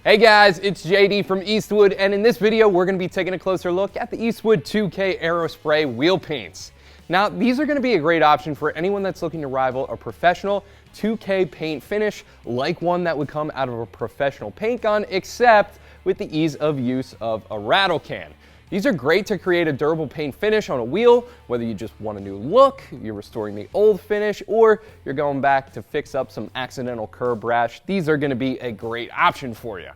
Hey guys, it's JD from Eastwood, and in this video we're going to be taking a closer look at the Eastwood 2K AeroSpray wheel paints. Now these are going to be a great option for anyone that's looking to rival a professional 2K paint finish like one that would come out of a professional paint gun, except with the ease of use of a rattle can. These are great to create a durable paint finish on a wheel, whether you just want a new look, you're restoring the old finish, or you're going back to fix up some accidental curb rash. These are going to be a great option for you.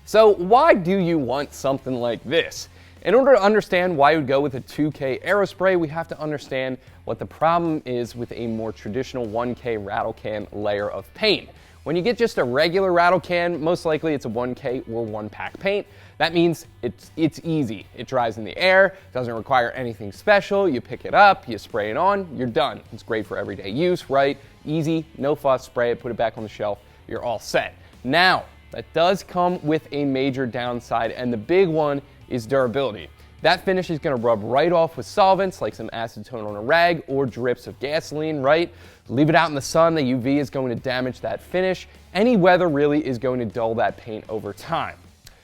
So why do you want something like this? In order to understand why you would go with a 2K AeroSpray, we have to understand what the problem is with a more traditional 1K rattle can layer of paint. When you get just a regular rattle can, most likely it's a 1K or 1-pack paint. That means it's easy. It dries in the air, doesn't require anything special. You pick it up, you spray it on, you're done. It's great for everyday use, right? Easy, no fuss, spray it, put it back on the shelf, you're all set. Now, that does come with a major downside, and the big one is durability. That finish is going to rub right off with solvents like some acetone on a rag or drips of gasoline, right? Leave it out in the sun, the UV is going to damage that finish. Any weather really is going to dull that paint over time.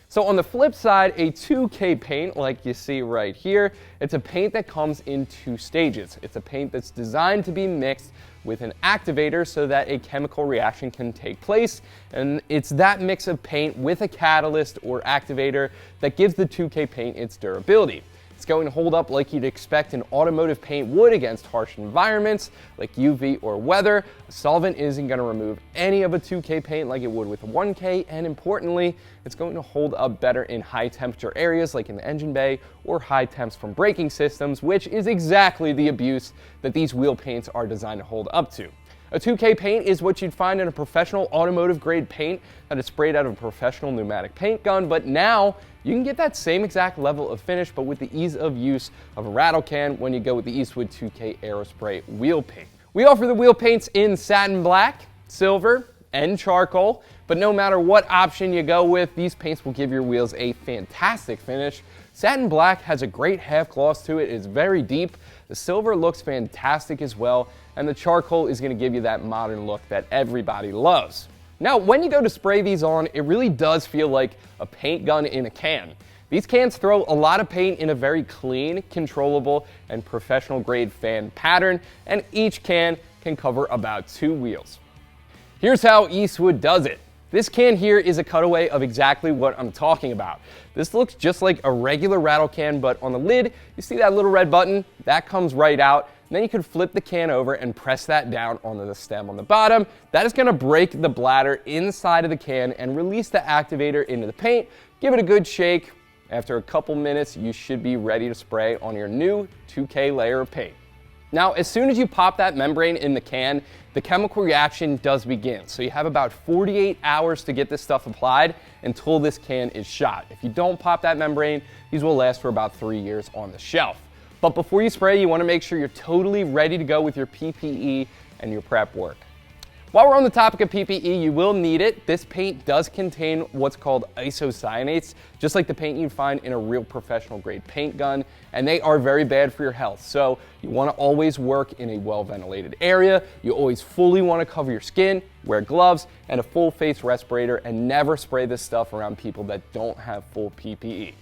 So on the flip side, a 2K paint, like you see right here, it's a paint that comes in two stages. It's a paint that's designed to be mixed with an activator so that a chemical reaction can take place. And it's that mix of paint with a catalyst or activator that gives the 2K paint its durability. It's going to hold up like you'd expect an automotive paint would against harsh environments like UV or weather. A solvent isn't going to remove any of a 2K paint like it would with a 1K, and importantly, it's going to hold up better in high temperature areas like in the engine bay or high temps from braking systems, which is exactly the abuse that these wheel paints are designed to hold up to. A 2K paint is what you'd find in a professional automotive grade paint that is sprayed out of a professional pneumatic paint gun, but now you can get that same exact level of finish but with the ease of use of a rattle can when you go with the Eastwood 2K AeroSpray wheel paint. We offer the wheel paints in satin black, silver, and charcoal, but no matter what option you go with, these paints will give your wheels a fantastic finish. Satin black has a great half gloss to it, it's very deep. The silver looks fantastic as well, and the charcoal is going to give you that modern look that everybody loves. Now, when you go to spray these on, it really does feel like a paint gun in a can. These cans throw a lot of paint in a very clean, controllable, and professional grade fan pattern, and each can cover about 2 wheels. Here's how Eastwood does it. This can here is a cutaway of exactly what I'm talking about. This looks just like a regular rattle can, but on the lid, you see that little red button? That comes right out. And then you can flip the can over and press that down onto the stem on the bottom. That is going to break the bladder inside of the can and release the activator into the paint. Give it a good shake. After a couple minutes, you should be ready to spray on your new 2K layer of paint. Now, as soon as you pop that membrane in the can, the chemical reaction does begin. So you have about 48 hours to get this stuff applied until this can is shot. If you don't pop that membrane, these will last for about 3 years on the shelf. But before you spray, you want to make sure you're totally ready to go with your PPE and your prep work. While we're on the topic of PPE, you will need it. This paint does contain what's called isocyanates, just like the paint you'd find in a real professional grade paint gun, and they are very bad for your health. So you want to always work in a well-ventilated area. You always fully want to cover your skin, wear gloves, and a full face respirator, and never spray this stuff around people that don't have full PPE.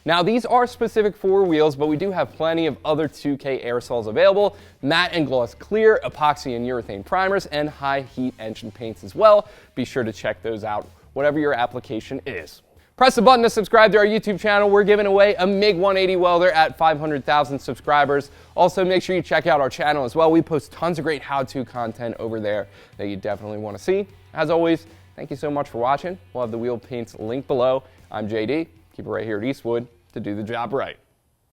Now, these are specific for wheels, but we do have plenty of other 2K aerosols available, matte and gloss clear, epoxy and urethane primers, and high heat engine paints as well. Be sure to check those out, whatever your application is. Press the button to subscribe to our YouTube channel. We're giving away a MiG 180 welder at 500,000 subscribers. Also, make sure you check out our channel as well. We post tons of great how-to content over there that you definitely want to see. As always, thank you so much for watching. We'll have the wheel paints linked below. I'm JD. Keep it right here at Eastwood to do the job right.